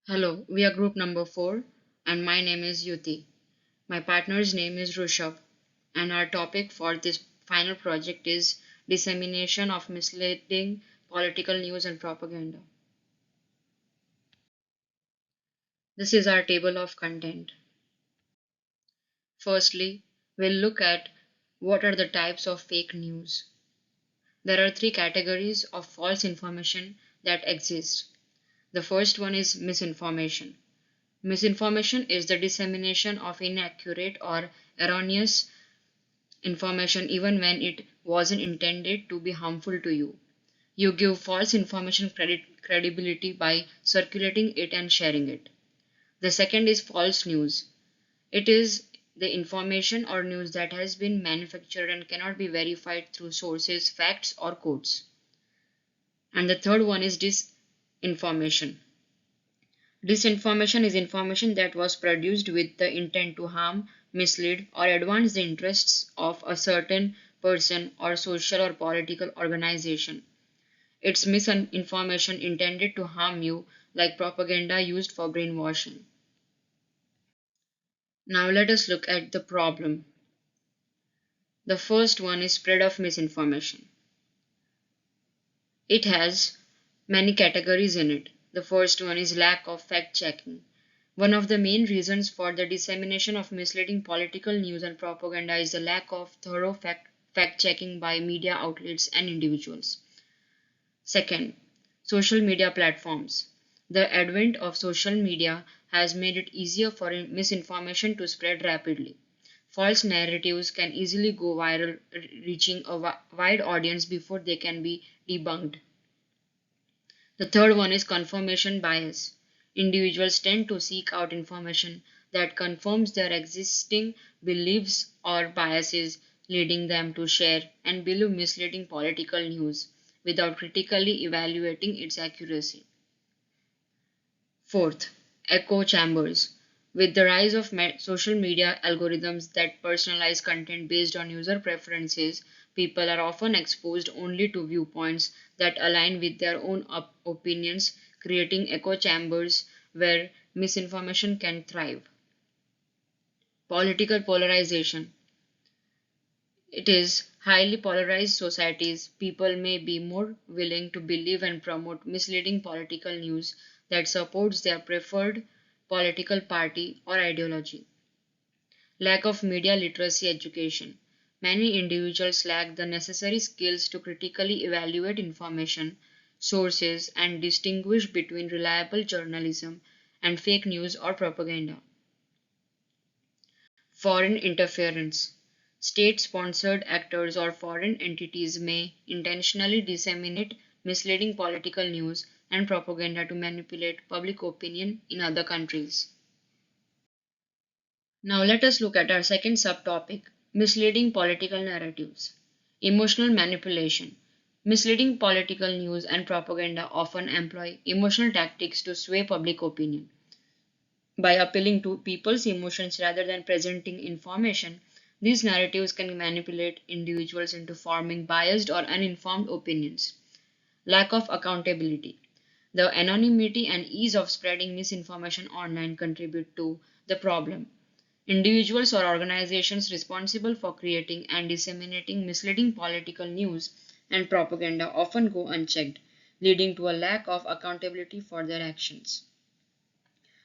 Hello, we are group number 4 and my name is Yuti. My partner's name is Rushabh and our topic for this final project is dissemination of misleading political news and propaganda. This is our table of content. Firstly, we'll look at what are the types of fake news. There are three categories of false information that exist. The first one is misinformation. Misinformation is the dissemination of inaccurate or erroneous information even when it wasn't intended to be harmful to you. You give false information credibility by circulating it and sharing it. The second is false news. It is the information or news that has been manufactured and cannot be verified through sources, facts, or quotes. And the third one is disinformation. Disinformation is information that was produced with the intent to harm, mislead, or advance the interests of a certain person or social or political organization. It's misinformation intended to harm you, like propaganda used for brainwashing. Now let us look at the problem. The first one is spread of misinformation. It has many categories in it. The first one is lack of fact checking. One of the main reasons for the dissemination of misleading political news and propaganda is the lack of thorough fact checking by media outlets and individuals. Second, social media platforms. The advent of social media has made it easier for misinformation to spread rapidly. False narratives can easily go viral, reaching a wide audience before they can be debunked. The third one is confirmation bias. Individuals tend to seek out information that confirms their existing beliefs or biases, leading them to share and believe misleading political news without critically evaluating its accuracy. Fourth, echo chambers. With the rise of social media algorithms that personalize content based on user preferences, people are often exposed only to viewpoints that align with their own opinions, creating echo chambers where misinformation can thrive. Political polarization. It is highly polarized societies. People may be more willing to believe and promote misleading political news that supports their preferred political party or ideology. Lack of media literacy education. Many individuals lack the necessary skills to critically evaluate information, sources, and distinguish between reliable journalism and fake news or propaganda. Foreign interference. State sponsored actors or foreign entities may intentionally disseminate misleading political news and propaganda to manipulate public opinion in other countries. Now let us look at our second subtopic, misleading political narratives. Emotional manipulation. Misleading political news and propaganda often employ emotional tactics to sway public opinion. By appealing to people's emotions rather than presenting information, these narratives can manipulate individuals into forming biased or uninformed opinions. Lack of accountability. The anonymity and ease of spreading misinformation online contribute to the problem. Individuals or organizations responsible for creating and disseminating misleading political news and propaganda often go unchecked, leading to a lack of accountability for their actions.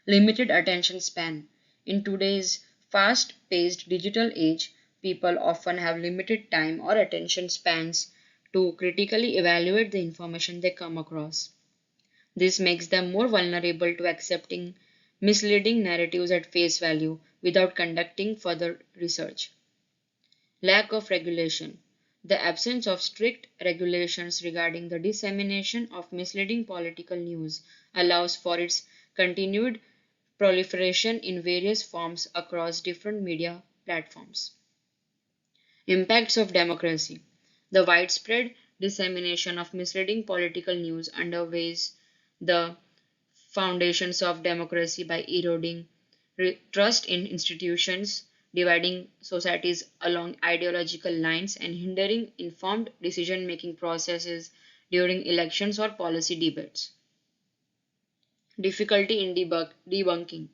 Limited attention span. In today's fast paced digital age, people often have limited time or attention spans to critically evaluate the information they come across. This makes them more vulnerable to accepting misleading narratives at face value without conducting further research. Lack of regulation. The absence of strict regulations regarding the dissemination of misleading political news allows for its continued proliferation in various forms across different media platforms. Impacts of democracy. The widespread dissemination of misleading political news underways the foundations of democracy by eroding trust in institutions, dividing societies along ideological lines, and hindering informed decision making processes during elections or policy debates. Difficulty in debunking.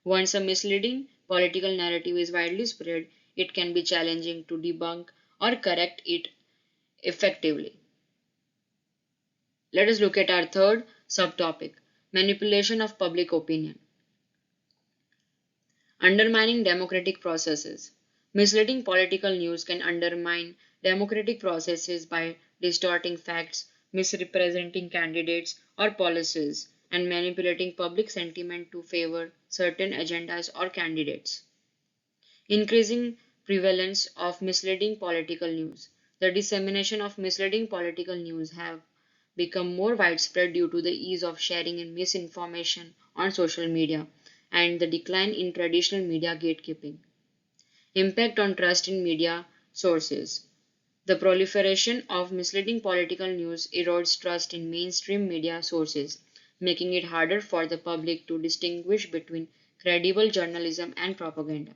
Once a misleading political narrative is widely spread, it can be challenging to debunk or correct it effectively. Let us look at our third subtopic, manipulation of public opinion. Undermining democratic processes. Misleading political news can undermine democratic processes by distorting facts, misrepresenting candidates or policies, and manipulating public sentiment to favor certain agendas or candidates. Increasing prevalence of misleading political news. The dissemination of misleading political news have become more widespread due to the ease of sharing and misinformation on social media and the decline in traditional media gatekeeping. Impact on trust in media sources. The proliferation of misleading political news erodes trust in mainstream media sources, making it harder for the public to distinguish between credible journalism and propaganda.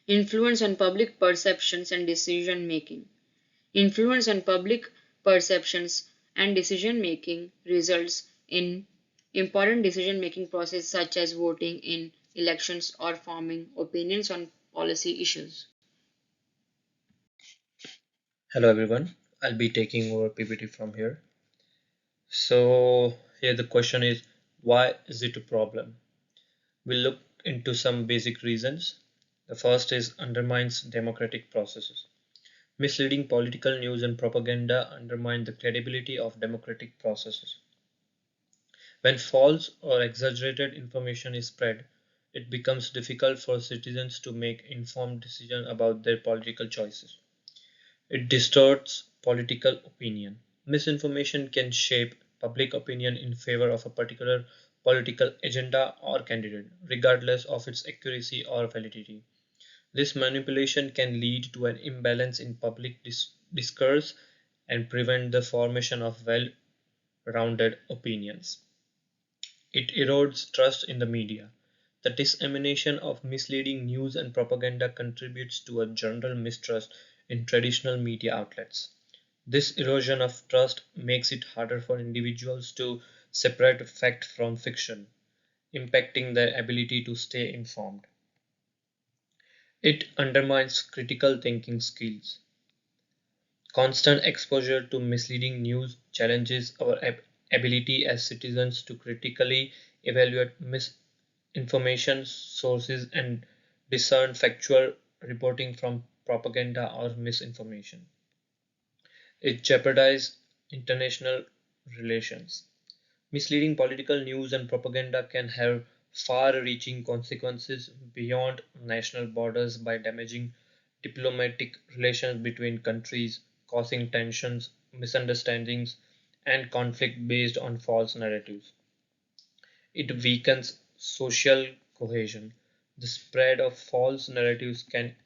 Influence on public perceptions and decision making. Influence on public perceptions and decision making results in important decision making processes such as voting in elections or forming opinions on policy issues. Hello everyone, I'll be taking over PPT from here. So here the question is, why is it a problem? We'll look into some basic reasons. The first is undermines democratic processes. Misleading political news and propaganda undermine the credibility of democratic processes. When false or exaggerated information is spread, it becomes difficult for citizens to make informed decisions about their political choices. It distorts political opinion. Misinformation can shape public opinion in favor of a particular political agenda or candidate, regardless of its accuracy or validity. This manipulation can lead to an imbalance in public discourse and prevent the formation of well rounded opinions. It erodes trust in the media. The dissemination of misleading news and propaganda contributes to a general mistrust in traditional media outlets. This erosion of trust makes it harder for individuals to separate fact from fiction, impacting their ability to stay informed. It undermines critical thinking skills. Constant exposure to misleading news challenges our ability as citizens to critically evaluate misinformation sources and discern factual reporting from propaganda or misinformation. It jeopardizes international relations. Misleading political news and propaganda can have far reaching consequences beyond national borders by damaging diplomatic relations between countries, causing tensions, misunderstandings, and conflict based on false narratives. It weakens social cohesion. The spread of false narratives can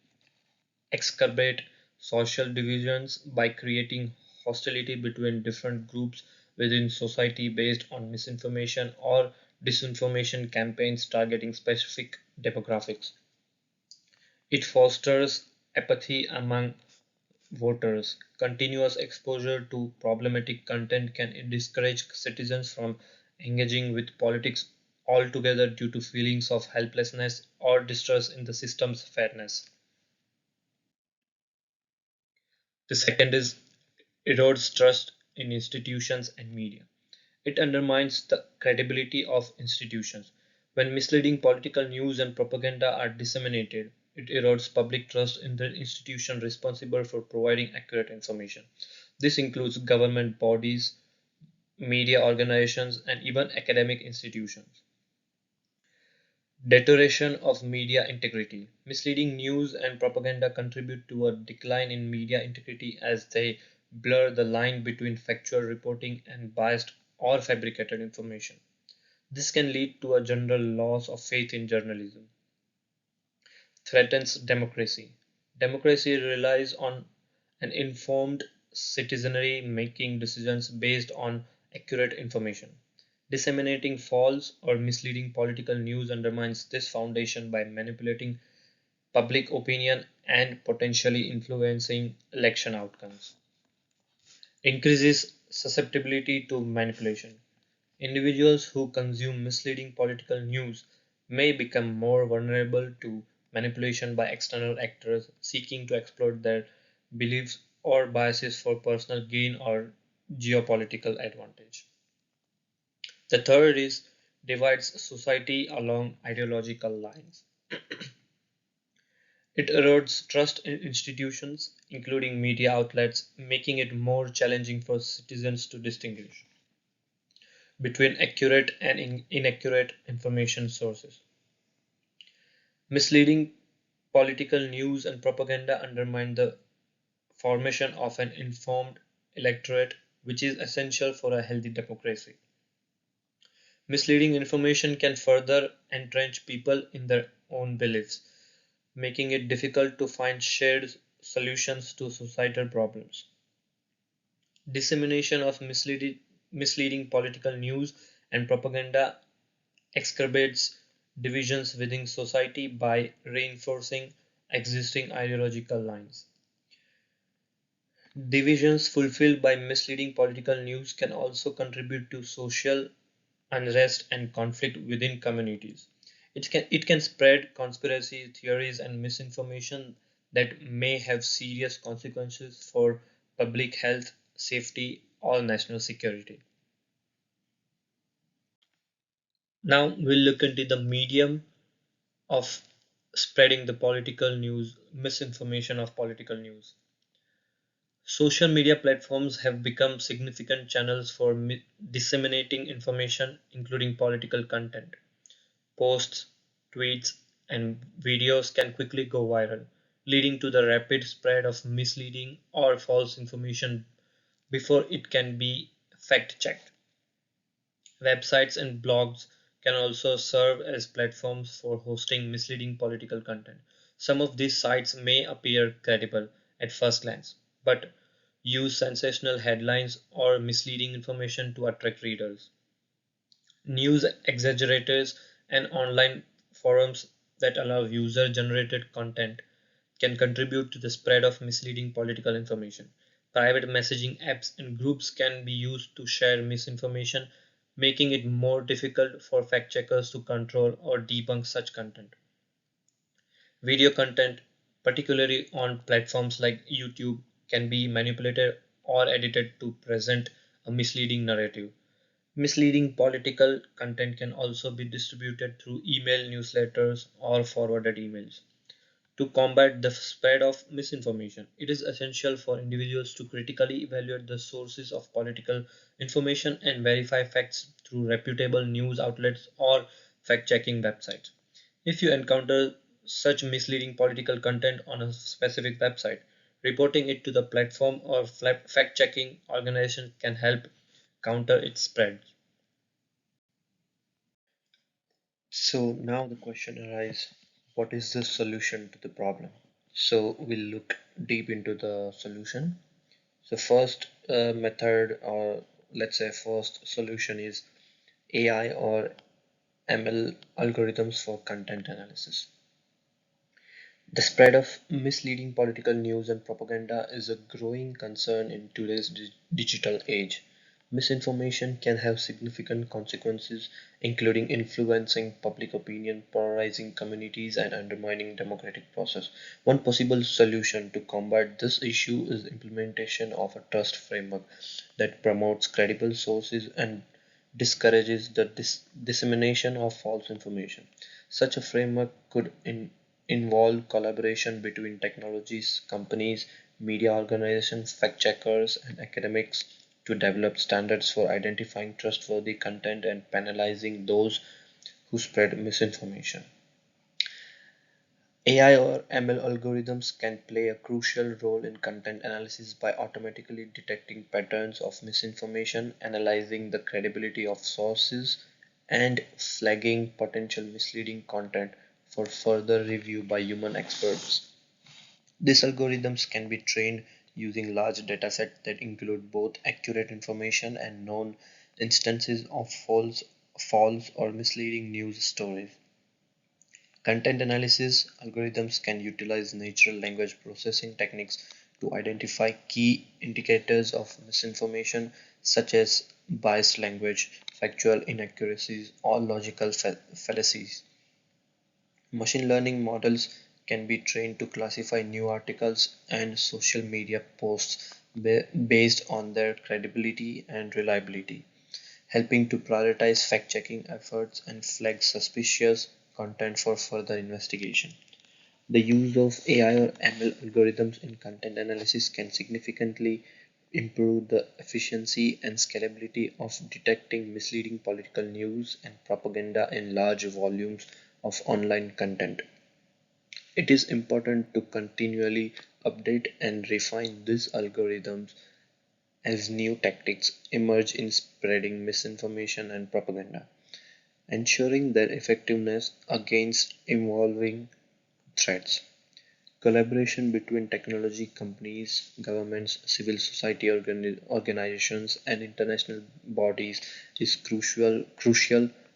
exacerbate social divisions by creating hostility between different groups within society based on misinformation or disinformation campaigns targeting specific demographics. It fosters apathy among voters. Continuous exposure to problematic content can discourage citizens from engaging with politics altogether due to feelings of helplessness or distrust in the system's fairness. The second is erodes trust in institutions and media. It undermines the credibility of institutions. When misleading political news and propaganda are disseminated, it erodes public trust in the institution responsible for providing accurate information. This includes government bodies, media organizations, and even academic institutions. Deterioration of media integrity. Misleading news and propaganda contribute to a decline in media integrity as they blur the line between factual reporting and biased or fabricated information. This can lead to a general loss of faith in journalism. Threatens democracy. Democracy relies on an informed citizenry making decisions based on accurate information. Disseminating false or misleading political news undermines this foundation by manipulating public opinion and potentially influencing election outcomes. Increases susceptibility to manipulation. Individuals who consume misleading political news may become more vulnerable to manipulation by external actors seeking to exploit their beliefs or biases for personal gain or geopolitical advantage. The third is divides society along ideological lines. It erodes trust in institutions, including media outlets, making it more challenging for citizens to distinguish between accurate and inaccurate information sources. Misleading political news and propaganda undermine the formation of an informed electorate, which is essential for a healthy democracy. Misleading information can further entrench people in their own beliefs, making it difficult to find shared solutions to societal problems. Dissemination of misleading political news and propaganda exacerbates divisions within society by reinforcing existing ideological lines. Divisions fulfilled by misleading political news can also contribute to social unrest and conflict within communities. It can spread conspiracy theories and misinformation that may have serious consequences for public health, safety, or national security. Now we'll look into the medium of spreading the political news, misinformation of political news. Social media platforms have become significant channels for disseminating information, including political content. Posts, tweets, and videos can quickly go viral, leading to the rapid spread of misleading or false information before it can be fact checked. Websites and blogs can also serve as platforms for hosting misleading political content. Some of these sites may appear credible at first glance, but use sensational headlines or misleading information to attract readers. News exaggerators and online forums that allow user generated content can contribute to the spread of misleading political information. Private messaging apps and groups can be used to share misinformation, making it more difficult for fact checkers to control or debunk such content. Video content, particularly on platforms like YouTube, can be manipulated or edited to present a misleading narrative. Misleading political content can also be distributed through email newsletters or forwarded emails. To combat the spread of misinformation, it is essential for individuals to critically evaluate the sources of political information and verify facts through reputable news outlets or fact checking websites. If you encounter such misleading political content on a specific website, reporting it to the platform or fact checking organization can help counter its spread. So now the question arises, what is the solution to the problem? So we'll look deep into the solution. So first method, or let's say first solution, is AI or ML algorithms for content analysis. The spread of misleading political news and propaganda is a growing concern in today's digital age. Misinformation can have significant consequences, including influencing public opinion, polarizing communities, and undermining democratic process. One possible solution to combat this issue is implementation of a trust framework that promotes credible sources and discourages the dissemination of false information. Such a framework could involve collaboration between technologies, companies, media organizations, fact checkers, and academics to develop standards for identifying trustworthy content and penalizing those who spread misinformation. AI or ML algorithms can play a crucial role in content analysis by automatically detecting patterns of misinformation, analyzing the credibility of sources, and flagging potential misleading content for further review by human experts. These algorithms can be trained using large datasets that include both accurate information and known instances of false or misleading news stories. Content analysis algorithms can utilize natural language processing techniques to identify key indicators of misinformation such as biased language, factual inaccuracies, or logical fallacies. Machine learning models can be trained to classify new articles and social media posts based on their credibility and reliability, helping to prioritize fact checking efforts and flag suspicious content for further investigation. The use of AI or ML algorithms in content analysis can significantly improve the efficiency and scalability of detecting misleading political news and propaganda in large volumes of online content. It is important to continually update and refine these algorithms as new tactics emerge in spreading misinformation and propaganda, ensuring their effectiveness against evolving threats. Collaboration between technology companies, governments, civil society organizations, and international bodies is crucial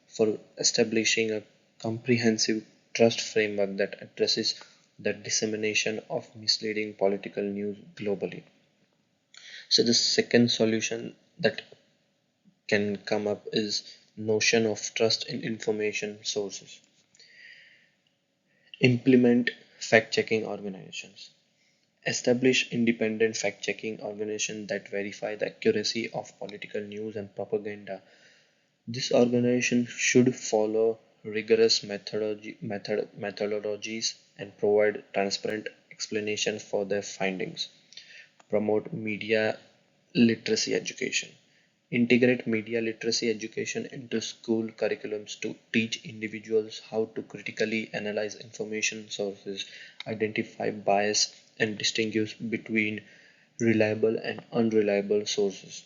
for establishing a comprehensive trust framework that addresses the dissemination of misleading political news globally. So the second solution that can come up is notion of trust in information sources. Implement fact-checking organizations. Establish independent fact-checking organizations that verify the accuracy of political news and propaganda. This organization should follow rigorous methodologies and provide transparent explanations for their findings. Promote media literacy education. Integrate media literacy education into school curriculums to teach individuals how to critically analyze information sources, identify bias, and distinguish between reliable and unreliable sources.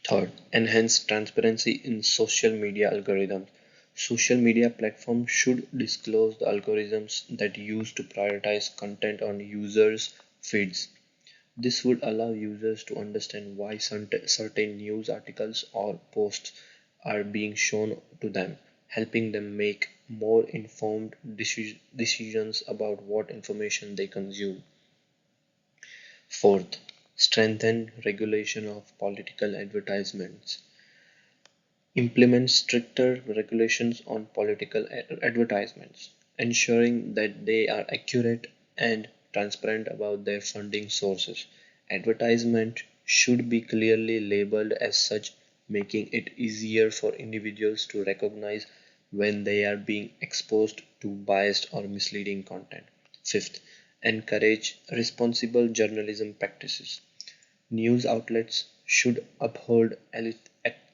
Third, enhance transparency in social media algorithms. Social media platforms should disclose the algorithms that use to prioritize content on users' feeds. This would allow users to understand why certain news articles or posts are being shown to them, helping them make more informed decisions about what information they consume. Fourth, strengthen regulation of political advertisements. Implement stricter regulations on political advertisements, ensuring that they are accurate and transparent about their funding sources. Advertisement should be clearly labeled as such, making it easier for individuals to recognize when they are being exposed to biased or misleading content. Fifth, encourage responsible journalism practices. News outlets should uphold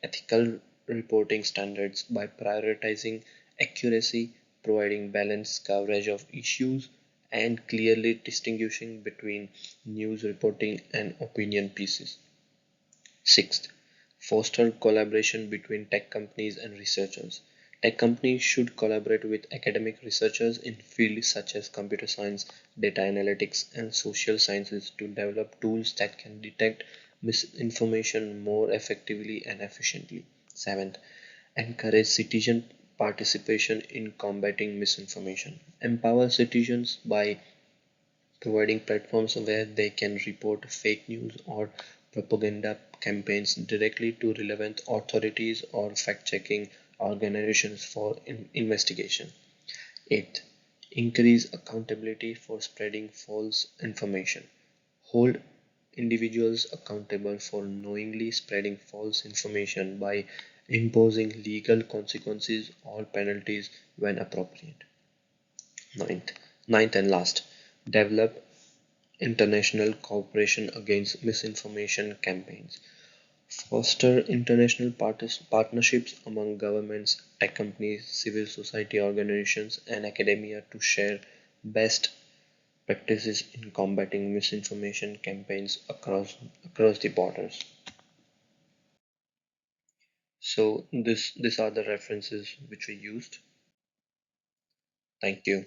ethical reporting standards by prioritizing accuracy, providing balanced coverage of issues, and clearly distinguishing between news reporting and opinion pieces. Sixth, foster collaboration between tech companies and researchers. Tech companies should collaborate with academic researchers in fields such as computer science, data analytics, and social sciences to develop tools that can detect misinformation more effectively and efficiently. Seventh, encourage citizen participation in combating misinformation. Empower citizens by providing platforms where they can report fake news or propaganda campaigns directly to relevant authorities or fact-checking organizations for investigation. 8. Increase accountability for spreading false information. Hold individuals accountable for knowingly spreading false information by imposing legal consequences or penalties when appropriate. Ninth, ninth and last, develop international cooperation against misinformation campaigns. Foster international partnerships among governments, tech companies, civil society organizations, and academia to share best practices in combating misinformation campaigns across the borders. So these are the references which we used. Thank you.